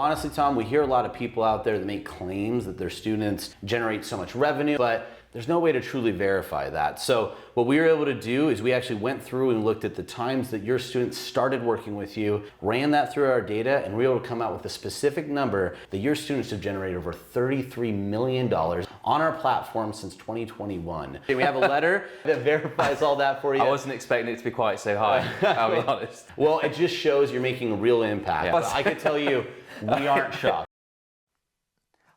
honestly, Tom, we hear a lot of people out there that make claims that their students generate so much revenue, but there's no way to truly verify that. So what we were able to do is we actually went through and looked at the times that your students started working with you, ran that through our data, and we were able to come out with a specific number that your students have generated over $33 million on our platform since 2021. We have a letter that verifies all that for you. I wasn't expecting it to be quite so high, I'll be honest. Well, it just shows you're making a real impact. Yeah. But I can tell you, we aren't shocked.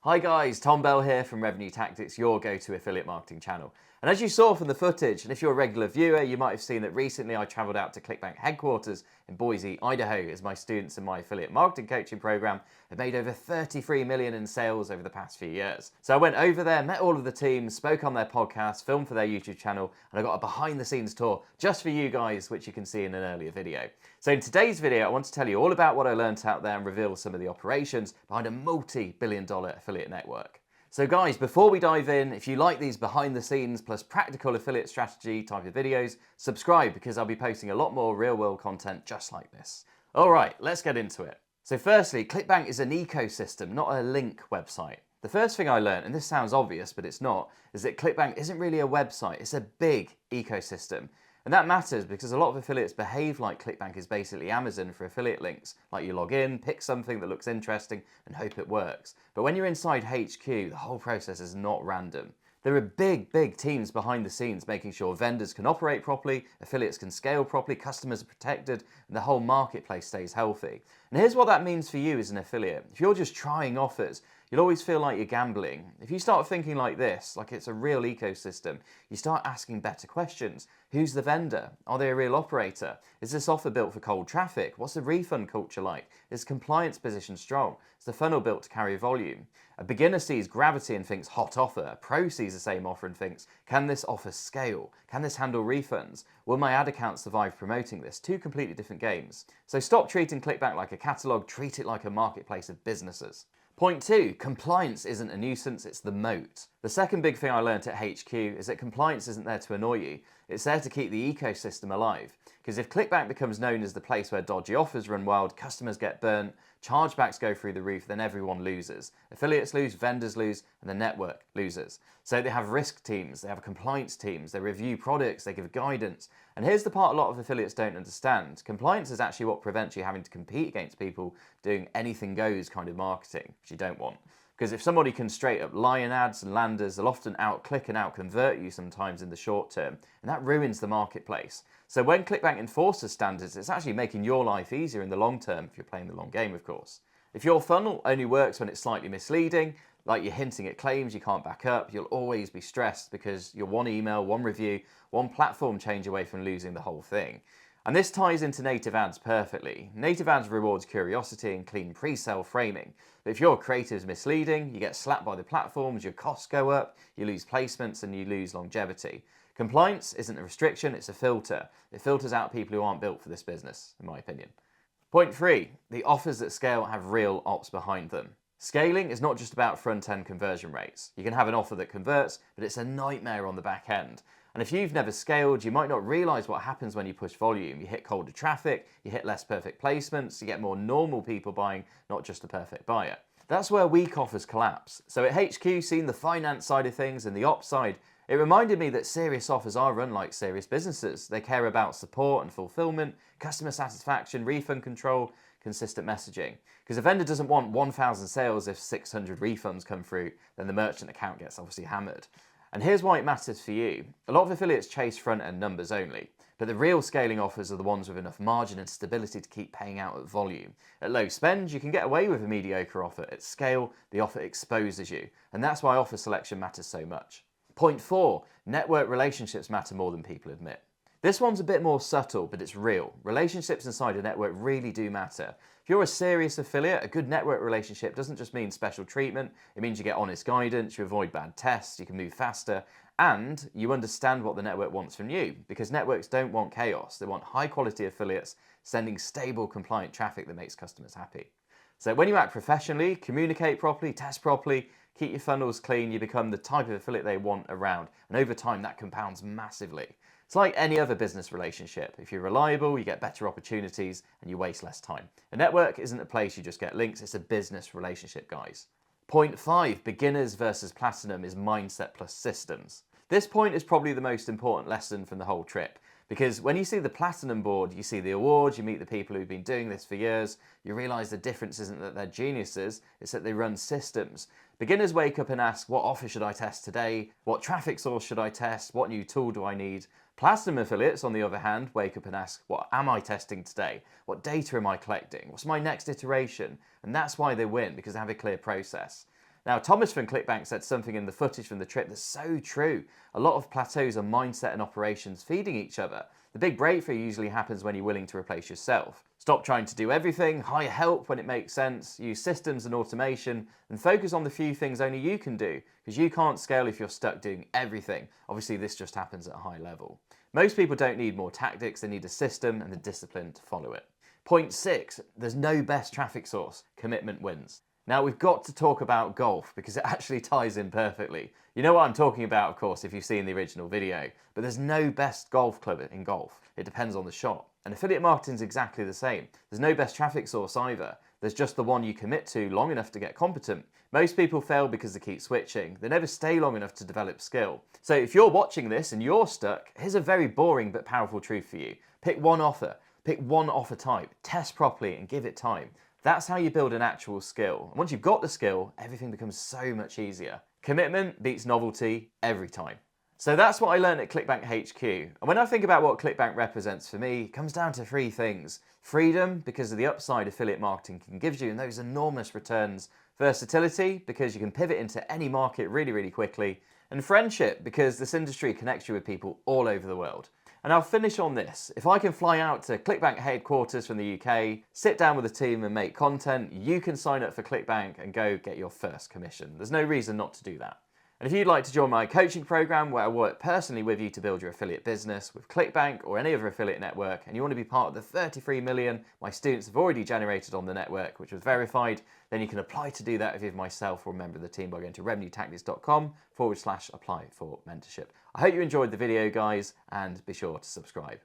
Hi guys, Tom Bell here from Revenue Tactics, your go-to affiliate marketing channel. And as you saw from the footage, and if you're a regular viewer, you might have seen that recently I travelled out to ClickBank headquarters in Boise, Idaho, as my students in my affiliate marketing coaching program have made over 33 million in sales over the past few years. So I went over there, met all of the team, spoke on their podcast, filmed for their YouTube channel, and I got a behind the scenes tour just for you guys, which you can see in an earlier video. So in today's video, I want to tell you all about what I learned out there and reveal some of the operations behind a multi-billion-dollar affiliate network. So guys, before we dive in, if you like these behind the scenes plus practical affiliate strategy type of videos, subscribe because I'll be posting a lot more real world content just like this. All right, let's get into it. So firstly, ClickBank is an ecosystem, not a link website. The first thing I learned, and this sounds obvious, but it's not, is that ClickBank isn't really a website, it's a big ecosystem. And that matters because a lot of affiliates behave like ClickBank is basically Amazon for affiliate links. Like you log in, pick something that looks interesting and hope it works. But when you're inside HQ, the whole process is not random. There are big teams behind the scenes making sure vendors can operate properly, affiliates can scale properly, customers are protected, and the whole marketplace stays healthy. And here's what that means for you as an affiliate. If you're just trying offers, you'll always feel like you're gambling. If you start thinking like this, like it's a real ecosystem, you start asking better questions. Who's the vendor? Are they a real operator? Is this offer built for cold traffic? What's the refund culture like? Is compliance position strong? Is the funnel built to carry volume? A beginner sees gravity and thinks hot offer. A pro sees the same offer and thinks, can this offer scale? Can this handle refunds? Will my ad account survive promoting this? Two completely different games. So stop treating ClickBank like a catalogue, treat it like a marketplace of businesses. Point 2, compliance isn't a nuisance, it's the moat. The second big thing I learned at HQ is that compliance isn't there to annoy you, it's there to keep the ecosystem alive. Because if ClickBank becomes known as the place where dodgy offers run wild, customers get burnt, chargebacks go through the roof, then everyone loses. Affiliates lose, vendors lose, and the network loses. So they have risk teams, they have compliance teams, they review products, they give guidance. And here's the part a lot of affiliates don't understand. Compliance is actually what prevents you having to compete against people doing anything goes kind of marketing, which you don't want. Because if somebody can straight up lie in ads and landers, they'll often out-click and out-convert you sometimes in the short term, and that ruins the marketplace. So when ClickBank enforces standards, it's actually making your life easier in the long term, if you're playing the long game, of course. If your funnel only works when it's slightly misleading, like you're hinting at claims you can't back up, you'll always be stressed because you're one email, one review, one platform change away from losing the whole thing. And this ties into native ads perfectly. Native ads rewards curiosity and clean pre-sale framing. But if your creative is misleading, you get slapped by the platforms, your costs go up, you lose placements and you lose longevity. Compliance isn't a restriction, it's a filter. It filters out people who aren't built for this business, in my opinion. Point 3, the offers that scale have real ops behind them. Scaling is not just about front-end conversion rates. You can have an offer that converts, but it's a nightmare on the back end. And if you've never scaled, you might not realize what happens when you push volume. You hit colder traffic, you hit less perfect placements, you get more normal people buying, not just the perfect buyer. That's where weak offers collapse. So at HQ, seeing the finance side of things and the ops side, it reminded me that serious offers are run like serious businesses. They care about support and fulfillment, customer satisfaction, refund control, consistent messaging. Because a vendor doesn't want 1,000 sales if 600 refunds come through, then the merchant account gets obviously hammered. And here's why it matters for you. A lot of affiliates chase front-end numbers only, but the real scaling offers are the ones with enough margin and stability to keep paying out at volume. At low spend, you can get away with a mediocre offer. At scale, the offer exposes you, and that's why offer selection matters so much. Point 4, network relationships matter more than people admit. This one's a bit more subtle, but it's real. Relationships inside a network really do matter. If you're a serious affiliate, a good network relationship doesn't just mean special treatment, it means you get honest guidance, you avoid bad tests, you can move faster, and you understand what the network wants from you, because networks don't want chaos, they want high quality affiliates sending stable, compliant traffic that makes customers happy. So when you act professionally, communicate properly, test properly, keep your funnels clean, you become the type of affiliate they want around, and over time that compounds massively. It's like any other business relationship. If you're reliable, you get better opportunities and you waste less time. A network isn't a place you just get links, it's a business relationship, guys. Point 5, beginners versus platinum, is mindset plus systems. This point is probably the most important lesson from the whole trip, because when you see the platinum board, you see the awards, you meet the people who've been doing this for years, you realise the difference isn't that they're geniuses, it's that they run systems. Beginners wake up and ask, what offer should I test today? What traffic source should I test? What new tool do I need? Platinum affiliates, on the other hand, wake up and ask, what am I testing today? What data am I collecting? What's my next iteration? And that's why they win, because they have a clear process. Now, Thomas from ClickBank said something in the footage from the trip that's so true. A lot of plateaus are mindset and operations feeding each other. The big breakthrough usually happens when you're willing to replace yourself. Stop trying to do everything, hire help when it makes sense, use systems and automation, and focus on the few things only you can do, because you can't scale if you're stuck doing everything. Obviously, this just happens at a high level. Most people don't need more tactics, they need a system and the discipline to follow it. Point 6, there's no best traffic source. Commitment wins. Now, we've got to talk about golf because it actually ties in perfectly. You know what I'm talking about, of course, if you've seen the original video, but there's no best golf club in golf. It depends on the shot. And affiliate marketing is exactly the same. There's no best traffic source either. There's just the one you commit to long enough to get competent. Most people fail because they keep switching. They never stay long enough to develop skill. So if you're watching this and you're stuck, here's a very boring but powerful truth for you. Pick one offer. Pick one offer type. Test properly and give it time. That's how you build an actual skill. And once you've got the skill, everything becomes so much easier. Commitment beats novelty every time. So that's what I learned at ClickBank HQ. And when I think about what ClickBank represents for me, it comes down to 3 things. Freedom, because of the upside affiliate marketing can give you and those enormous returns. Versatility, because you can pivot into any market really, really quickly. And friendship, because this industry connects you with people all over the world. And I'll finish on this. If I can fly out to ClickBank headquarters from the UK, sit down with a team and make content, you can sign up for ClickBank and go get your first commission. There's no reason not to do that. And if you'd like to join my coaching program where I work personally with you to build your affiliate business with ClickBank or any other affiliate network, and you want to be part of the 33 million my students have already generated on the network, which was verified, then you can apply to do that with either myself or a member of the team by going to revenuetactics.com/apply for mentorship. I hope you enjoyed the video, guys, and be sure to subscribe.